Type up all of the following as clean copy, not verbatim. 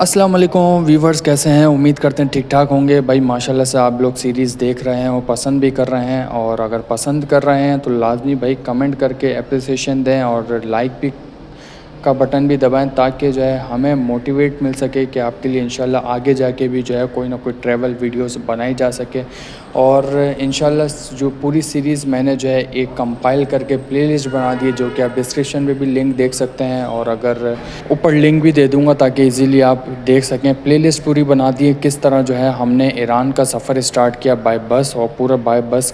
अस्सलाम वालेकुम व्यूवर्स, कैसे हैं? उम्मीद करते हैं ठीक ठाक होंगे। भाई माशाल्लाह से आप लोग सीरीज़ देख रहे हैं और पसंद भी कर रहे हैं, और अगर पसंद कर रहे हैं तो लाजमी भाई कमेंट करके अप्रिसिएशन दें और लाइक भी का बटन भी दबाएं, ताकि जो है हमें मोटिवेट मिल सके कि आपके लिए इंशाल्लाह आगे जाके भी जो है कोई ना कोई ट्रैवल वीडियोस बनाई जा सके। और इंशाल्लाह जो पूरी सीरीज़ मैंने जो है एक कंपाइल करके प्लेलिस्ट बना दी है, जो कि आप डिस्क्रिप्शन में भी लिंक देख सकते हैं, और अगर ऊपर लिंक भी दे दूंगा ताकि इजीली आप देख सकें। प्लेलिस्ट पूरी बना दी है किस तरह जो है हमने ईरान का सफ़र स्टार्ट किया बाय बस, और पूरा बाय बस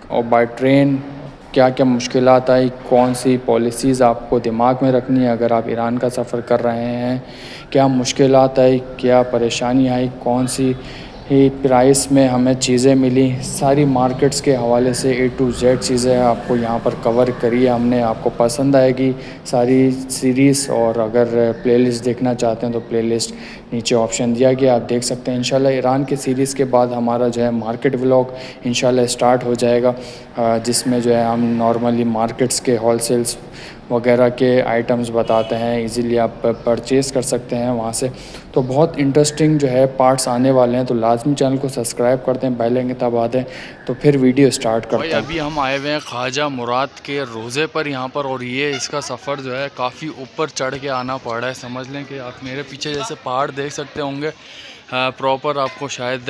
और बाय ट्रेन क्या क्या मुश्किलात आई, कौन सी पॉलिसीज़ आपको दिमाग में रखनी है अगर आप ईरान का सफ़र कर रहे हैं, क्या मुश्किलात आई, क्या परेशानी आई, कौन सी ही प्राइस में हमें चीज़ें मिली, सारी मार्केट्स के हवाले से A to Z चीज़ें आपको यहाँ पर कवर करी है हमने। आपको पसंद आएगी सारी सीरीज़, और अगर प्लेलिस्ट देखना चाहते हैं तो प्लेलिस्ट नीचे ऑप्शन दिया गया, आप देख सकते हैं। इंशाल्लाह ईरान के सीरीज़ के बाद हमारा जो है मार्केट व्लॉग इंशाल्लाह स्टार्ट हो जाएगा, जिसमें जो है हम नॉर्मली मार्केट्स के होलसेल्स वगैरह के आइटम्स बताते हैं, इजीली आप परचेज़ कर सकते हैं वहाँ से। तो बहुत इंटरेस्टिंग जो है पार्ट्स आने वाले हैं, तो लाजमी चैनल को सब्सक्राइब कर दें, बेल आइकन दबा दें। तो फिर वीडियो स्टार्ट करते हैं। अभी हम आए हुए हैं ख्वाजा मुराद के रोज़े पर यहाँ पर, और ये इसका सफ़र जो है काफ़ी ऊपर चढ़ के आना पड़ रहा है। समझ लें कि आप मेरे पीछे जैसे पहाड़ देख सकते होंगे, प्रॉपर आपको शायद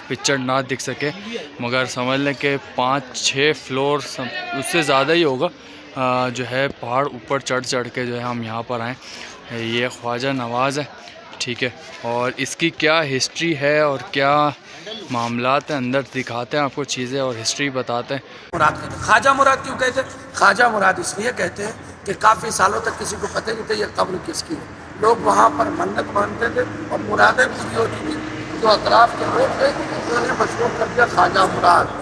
पिक्चर ना दिख सके, मगर समझ लें कि 5-6 फ्लोर उससे ज़्यादा ही होगा जो है पहाड़ ऊपर चढ़ के जो है हम यहाँ पर आए। ये ख्वाजा नवाज़ है, ठीक है, और इसकी क्या हिस्ट्री है और क्या मामलात हैं अंदर दिखाते हैं आपको चीज़ें और हिस्ट्री बताते हैं। मुराद कहते हैं। ख्वाजा मुराद क्यों कहते हैं? ख्वाजा मुराद इसलिए कहते हैं कि काफ़ी सालों तक किसी को पता नहीं था ये कब्र किसकी है। लोग वहाँ पर मन्नत मानते थे और मुरादें पूरी होती थी। जो अतराफ के लोग थे उन्होंने मशहूर कर दिया ख्वाजा मुराद,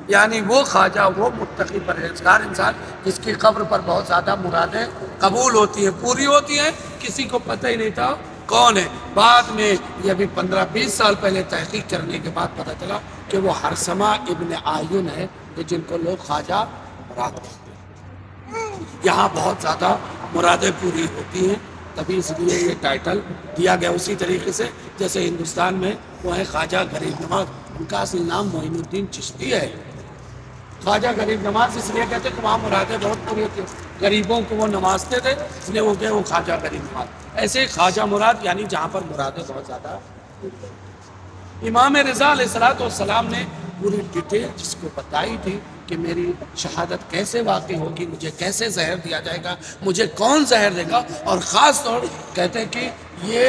यानी वो ख्वाजा, वो मुत्तकी परहेज़गार इंसान जिसकी कब्र पर बहुत ज़्यादा मुरादें कबूल होती हैं, पूरी होती हैं। किसी को पता ही नहीं था कौन है। बाद में ये अभी 15-20 साल पहले तहकीक करने के बाद पता चला कि वो हरसमा इब्न आयुन है, कि जिनको लोग ख्वाजा मुराद कहते हैं। यहाँ बहुत ज़्यादा मुरादें पूरी होती हैं, तभी इसलिए ये टाइटल दिया गया। उसी तरीके से जैसे हिंदुस्तान में वो है ख्वाजा गरीब नवाज, उनका असली नाम मोइनुद्दीन चिश्ती है। ख्वाजा गरीब नवाज इसलिए कहते कि वहाँ मुरादें बहुत पूरी होती हैं, गरीबों को वो नवाजते थे, इसलिए वो गए वो ख्वाजा गरीब नवाज। ऐसे ख्वाजा मुराद यानी जहाँ पर मुरादें बहुत ज़्यादा। इमाम रज़ा अलैहिस्सलाम ने पूरी डिटेल जिसको बताई थी कि मेरी शहादत कैसे वाक़ई होगी, मुझे कैसे जहर दिया जाएगा, मुझे कौन जहर देगा। और ख़ास तौर कहते हैं कि ये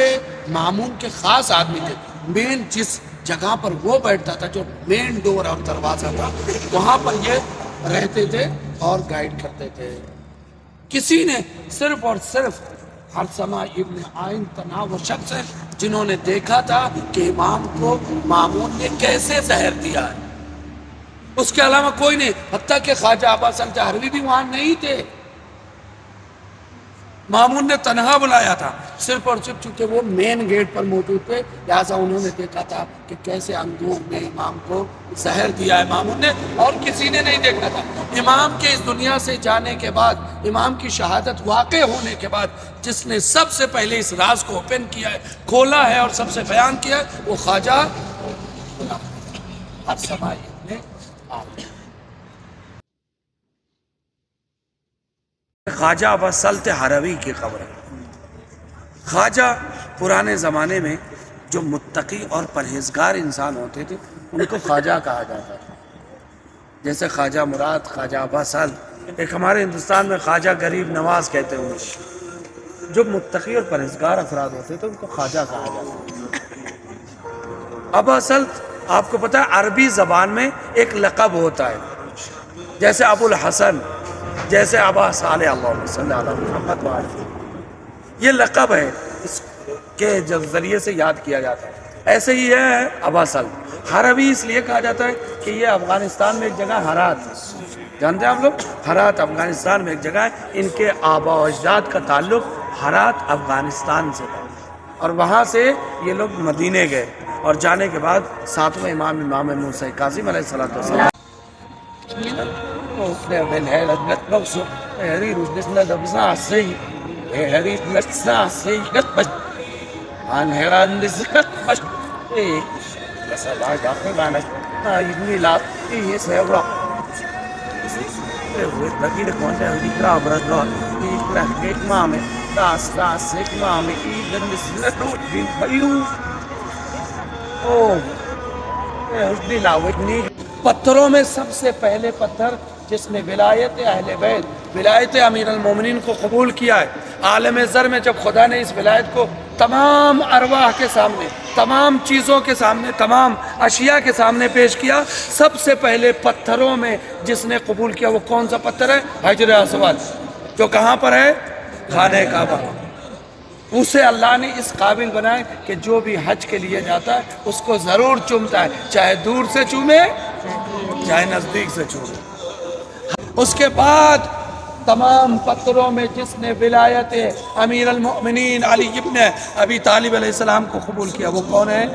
मामून के ख़ास आदमी थे। मेन जिस जगह पर वो बैठता था, जो मेन डोर और दरवाज़ा था, वहाँ पर ये रहते थे और गाइड करते थे। किसी ने सिर्फ और सिर्फ हरसमा इब्न आइन तना वो शख्स है जिन्होंने देखा था कि इमाम को मामून ने कैसे जहर दिया है, उसके अलावा कोई नहीं। हत्ता कि ख्वाजा अब्बास अल-जहरवी भी वहाँ नहीं थे, मामून ने तनहा बुलाया था सिर्फ और सिर्फ चूंकि वो मेन गेट पर मौजूद थे, लिहाजा उन्होंने देखा था कि कैसे अंदूर में इमाम को जहर दिया है मामून ने, और किसी ने नहीं देखा था। इमाम के इस दुनिया से जाने के बाद, इमाम की शहादत वाक़ई होने के बाद, जिसने सबसे पहले इस राज को ओपन किया है, खोला है और सबसे बयान किया है, वो ख्वाजा हरसमा इब्न आयुन। ख्वाजा अबसल्त हरवी की कब्र है। ख्वाजा पुराने ज़माने में जो मुत्तकी और परहेज़गार इंसान होते थे उनको ख्वाजा कहा जाता था। जैसे ख्वाजा मुराद, ख्वाजा अबसल, एक हमारे हिंदुस्तान में ख्वाजा गरीब नवाज कहते हैं। जो मुत्तकी और परहेज़गार अफराद होते थे उनको ख्वाजा कहा जाता था। अबसल आपको पता है अरबी ज़बान में एक लक़ब होता है, जैसे अबुल हसन, जैसे अबा साले अल्लाहुम्मा सल्ली अला मुहम्मद, ये लक़ब है, इसके ज़रिए से याद किया जाता है। ऐसे ही है अबासल। हरवी इसलिए कहा जाता है कि ये अफ़गानिस्तान में एक जगह हरात, जानते हैं आप लोग, हरात अफ़गानिस्तान में एक जगह है। इनके आबा व अजदाद का ताल्लुक़ हरात अफ़गानिस्तान से था, और वहाँ से ये लोग मदीने गए, और जाने के बाद सातवें इमाम मूसा काज़िम अलैहिस्सलाम Anheran this hey that's a large man you laugh is ever with the kid content the crowd bro he crack mame das sick mame even this road bin you oh उसने लावट नहीं पत्थरों में सबसे पहले पत्थर जिसने विलायत अहले बैत विलायत अमीर अल-मोमिनीन को कबूल किया है। आलम ज़र में जब खुदा ने इस विलायत को तमाम अरवाह के सामने, तमाम चीज़ों के सामने, तमाम अशिया के सामने पेश किया, सबसे पहले पत्थरों में जिसने कबूल किया वो कौन सा पत्थर है? हजर अस्वद, जो कहाँ पर है? खाने काबा। उसे अल्लाह ने इस काबिल बनाया कि जो भी हज के लिए जाता है उसको ज़रूर चूमता है, चाहे दूर से चूमे चाहे नज़दीक से चूमे। उसके बाद तमाम पत्थरों में जिसने विलायत अमीर अल-मोमिनीन अली इब्न अबी तालिब अलैहिस्सलाम को कबूल किया वो कौन है?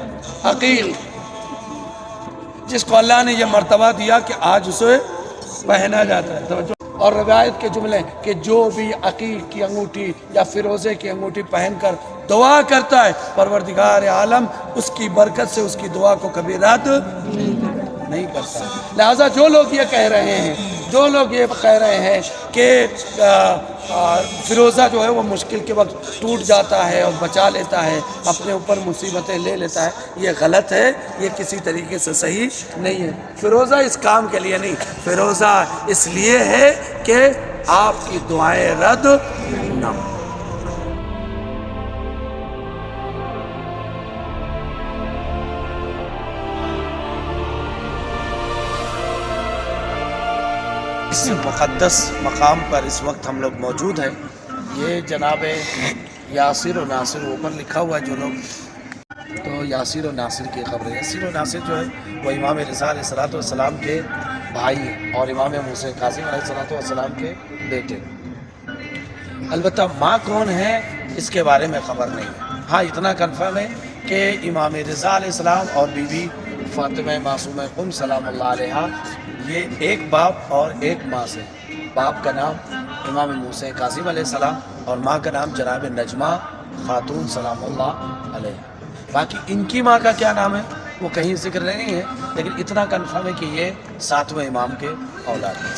अकील, जिसको अल्लाह ने यह मर्तबा दिया कि आज उसे पहना जाता है। और रवायत के जुमले कि जो भी अकील की अंगूठी या फिरोज़े की अंगूठी पहनकर दुआ करता है परवरदिगार आलम उसकी बरकत से उसकी दुआ को कभी रद्द नहीं करता। लिहाजा जो लोग ये कह रहे हैं, जो लोग ये कह रहे हैं कि फिरोज़ा जो है वो मुश्किल के वक्त टूट जाता है और बचा लेता है, अपने ऊपर मुसीबतें ले लेता है, ये गलत है, ये किसी तरीके से सही नहीं है। फिरोज़ा इस काम के लिए नहीं, फिरोज़ा इसलिए है कि आपकी दुआएं रद्द ना हो। इस मुक़द्दस मकाम पर इस वक्त हम लोग मौजूद हैं। ये जनाब यासिर और नासिर ऊपर लिखा हुआ है जो लोग, तो यासिर और नासिर की ख़बर है। यासिर और नासिर जो है वो इमाम रज़ा अलैहिस्सलाम के भाई हैं और इमाम मूसा काज़िम अलैहिस्सलाम के बेटे। अलबत्ता माँ कौन है इसके बारे में ख़बर नहीं है। हाँ, इतना कन्फर्म है कि इमाम रज़ा अलैहिस्सलाम और बीबी फ़ातिमा मासूमा कुम सलामुल्लाह अलैहा ये एक बाप और एक माँ से। बाप का नाम इमाम मूसा काज़िम अलैहिस्सलाम और माँ का नाम जनाब नजमा खातून सलामुल्लाह अलैहा। बाकी इनकी माँ का क्या नाम है वो कहीं जिक्र नहीं है, लेकिन इतना कन्फर्म है कि ये 7वें इमाम के औलाद हैं।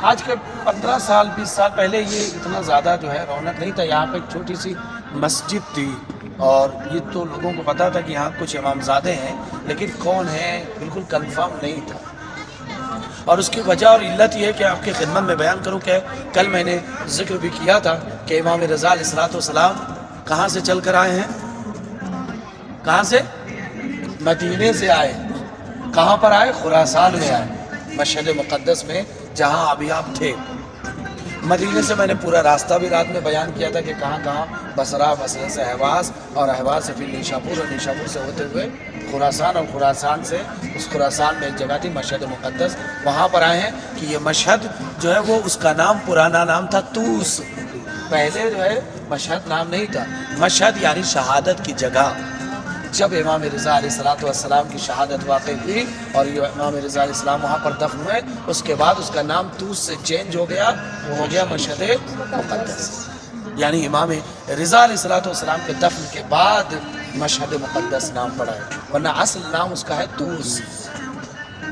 आज के 15 साल 20 साल पहले ये इतना ज़्यादा जो है रौनक नहीं था। यहाँ पे एक छोटी सी मस्जिद थी और ये तो लोगों को पता था कि यहाँ कुछ इमामज़ादे हैं, लेकिन कौन है बिल्कुल कंफर्म नहीं था। और उसकी वजह और इल्लत ये है कि आपकी खिदमत में बयान करूँ कि कल मैंने जिक्र भी किया था कि इमाम रज़ा अलैहिस्सलाम कहाँ से चल कर आए हैं? कहाँ से? मदीने से आए। कहाँ पर आए? खुरासान में आए, मशहद मुक़द्दस में जहाँ अभी आप थे। मदीने से मैंने पूरा रास्ता भी रात में बयान किया था कि कहाँ कहाँ बसरा, बसरा से अहवाज़ और अहवाज़ से फिर निशापुर और निशापुर से होते हुए खुरासान और खुरासान से उस खुरासान में एक जगह थी मशहद मुक़द्दस, वहाँ पर आए हैं कि ये मशहद जो है वो उसका नाम पुराना नाम था तूस। पहले जो है मशहद नाम नहीं था। मशहद यानी शहादत की जगह। जब इमाम रज़ा अलैहिस्सलाम की शहादत वाक़ई हुई और ये इमाम रज़ा अलैहिस्सलाम वहाँ पर दफन हुए, उसके बाद उसका नाम तूस से चेंज हो गया, वो हो गया मशहद मुक़द्दस। यानी इमाम रज़ा अलैहिस्सलाम के दफन के बाद मशहद मुक़द्दस नाम पड़ा है, वरना असल नाम उसका है तूस।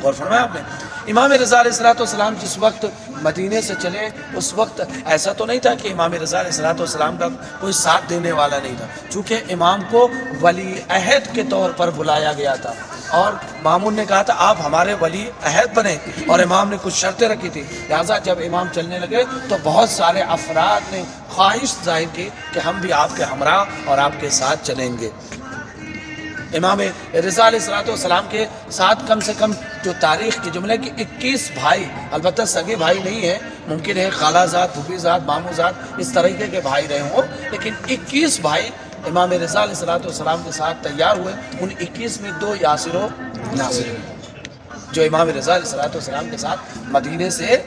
गौर फरमाया आपने? इमाम रज़ा अलैहिस्सलाम जिस वक्त मदीने से चले उस वक्त ऐसा तो नहीं था कि इमाम रज़ा अलैहिस्सलाम का कोई साथ देने वाला नहीं था, चूँकि इमाम को वली अहद के तौर पर बुलाया गया था और मामून ने कहा था आप हमारे वली अहद बने, और इमाम ने कुछ शर्तें रखी थी। लिहाजा जब इमाम चलने लगे तो बहुत सारे अफराद ने ख्वाहिश जाहिर की कि हम भी आपके हमरा और आपके साथ चलेंगे। इमाम रज़ा अलैहिस्सलाम के साथ कम से कम जो तारीख़ की जुमले कि 21 भाई, अलबत्ता सगे भाई नहीं है, मुमकिन है खालाजाद, फूफीजाद, मामूजाद इस तरीके के भाई रहे हों, लेकिन 21 भाई इमाम रज़ा अलैहिस्सलाम के साथ तैयार हुए। उन 21 में 2 यासिर व नासिर जो इमाम रज़ा अलैहिस्सलाम के साथ मदीने से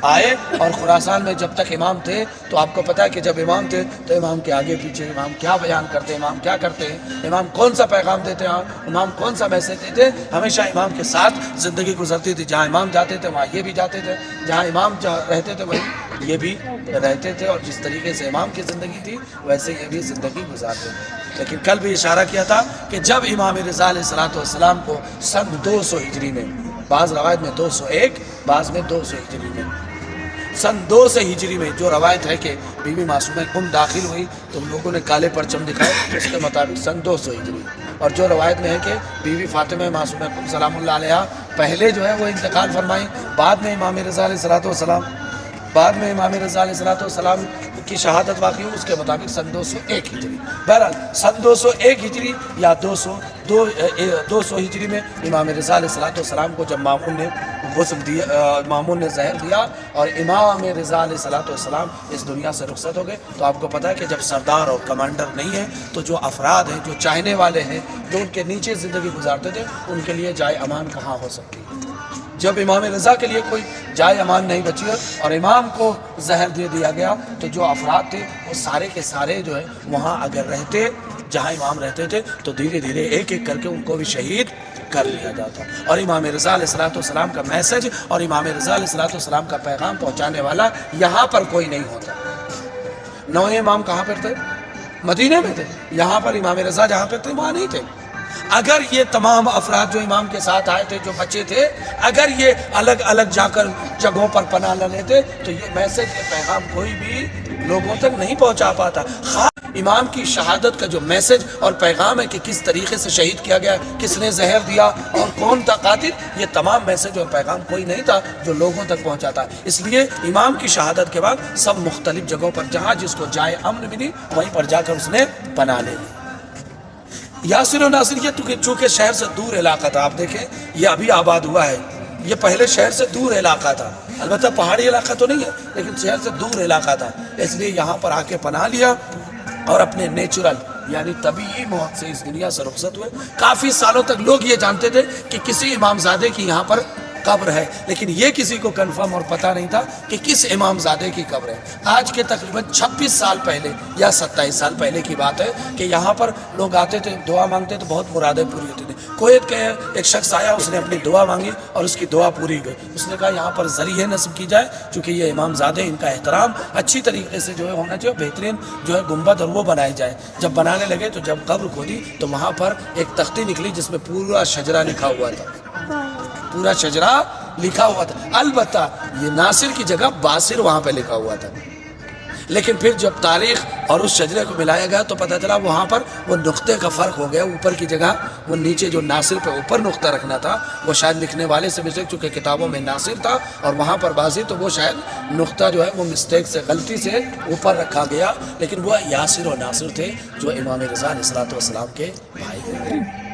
آئے اور خراسان میں جب تک امام تھے تو آپ کو پتا ہے کہ جب امام تھے تو امام کے آگے پیچھے امام کیا بیان کرتے، امام کیا کرتے ہیں، امام کون سا پیغام دیتے ہیں، امام کون سا میسج دیتے، ہمیشہ امام کے ساتھ زندگی گزرتی تھی. جہاں امام جاتے تھے وہاں یہ بھی جاتے تھے، جہاں امام رہتے تھے وہیں یہ بھی رہتے تھے، اور جس طریقے سے امام کی زندگی تھی ویسے یہ بھی زندگی گزارتے تھے. لیکن کل بھی اشارہ کیا تھا کہ جب امام رضا علیہ السلام کو سن 200 ہجری میں، بعض روایت میں 201، بعض میں 200 ہجری میں، سن 200 ہجری میں جو روایت ہے کہ بی بی معصومہ کم داخل ہوئی تو لوگوں نے کالے پرچم دکھائے، اس کے مطابق سن 200 ہجری. اور جو روایت میں ہے کہ بی بی فاطمہ معصومہ کم سلام اللہ علیہ پہلے جو ہے وہ انتقال فرمائی، بعد میں امام رضا علیہ السلام کی شہادت واقع ہوئی، اس کے مطابق سن 201 ہجری. بہرحال سن 201 ہجری یا 200 ہجری میں امام رضا علیہ السلام کو جب مامون نے غسل دیا، مامون نے زہر دیا اور امام رضا علیہ السلام اس دنیا سے رخصت ہو گئے، تو آپ کو پتا ہے کہ جب سردار اور کمانڈر نہیں ہے تو جو افراد ہیں، جو چاہنے والے ہیں، جو ان کے نیچے زندگی گزارتے تھے، ان کے لیے جائے امان کہاں ہو سکتی ہے. جب امام رضا کے لیے کوئی جائے امان نہیں بچی اور امام کو زہر دے دیا گیا تو جو افراد تھے وہ سارے کے سارے جو ہے وہاں اگر رہتے جہاں امام رہتے تھے تو دھیرے دھیرے ایک ایک کر کے ان کو بھی شہید کر لیا جاتا. اور امام رضا علیہ السلام کا میسج اور امام رضا علیہ السلام کا پیغام پہنچانے والا یہاں پر کوئی نہیں ہوتا. نویں امام کہاں پر تھے؟ مدینے میں تھے. یہاں پر امام رضا جہاں پر تھے وہاں نہیں تھے. اگر یہ تمام افراد جو امام کے ساتھ آئے تھے، جو بچے تھے، اگر یہ الگ الگ جا کر جگہوں پر پناہ نہ لیتے تو یہ میسج، یہ پیغام کوئی بھی لوگوں تک نہیں پہنچا پاتا. امام کی شہادت کا جو میسج اور پیغام ہے کہ کس طریقے سے شہید کیا گیا، کس نے زہر دیا اور کون تھا قاتل، یہ تمام میسج اور پیغام کوئی نہیں تھا جو لوگوں تک پہنچاتا. اس لیے امام کی شہادت کے بعد سب مختلف جگہوں پر جہاں جس کو جائے امن ملی وہیں پر جا کر اس نے پناہ لے لی. یاسر و ناصر یہ چونکہ شہر سے دور علاقہ تھا، آپ دیکھیں یہ ابھی آباد ہوا ہے، یہ پہلے شہر سے دور علاقہ تھا، البتہ پہاڑی علاقہ تو نہیں ہے لیکن شہر سے دور علاقہ تھا، اس لیے یہاں پر آ کے پناہ لیا اور اپنے نیچرل یعنی طبیعی موت سے اس دنیا سے رخصت ہوئے. کافی سالوں تک لوگ یہ جانتے تھے کہ کسی امامزادے کی یہاں پر قبر ہے، لیکن یہ کسی کو کنفرم اور پتہ نہیں تھا کہ کس امامزادے کی قبر ہے. آج کے تقریباً 26 سال پہلے یا 27 سال پہلے کی بات ہے کہ یہاں پر لوگ آتے تھے، دعا مانگتے تو بہت مرادیں پوری ہوتی تھیں. کویت کے ایک شخص آیا، اس نے اپنی دعا مانگی اور اس کی دعا پوری گئی. اس نے کہا یہاں پر ذریعہ نصب کی جائے چونکہ یہ امامزادے، ان کا احترام اچھی طریقے سے جو ہے ہونا چاہیے، بہترین جو ہے گنبد اور وہ بنائی جائے. جب بنانے لگے تو جب قبر کھودی تو وہاں پر ایک تختی نکلی جس میں پورا شجرہ لکھا ہوا تھا، پورا شجرہ لکھا ہوا تھا. البتہ یہ ناصر کی جگہ باصر وہاں پہ لکھا ہوا تھا، لیکن پھر جب تاریخ اور اس شجرے کو ملایا گیا تو پتہ چلا وہاں پر وہ نقطے کا فرق ہو گیا. اوپر کی جگہ وہ نیچے جو ناصر پہ اوپر نقطہ رکھنا تھا وہ شاید لکھنے والے سے مسٹیک، چونکہ کتابوں میں ناصر تھا اور وہاں پر باصر، تو وہ شاید نقطہ جو ہے وہ مسٹیک سے، غلطی سے اوپر رکھا گیا. لیکن وہ یاسر و ناصر تھے جو امام رضا علیہ السلام کے بھائی ہیں.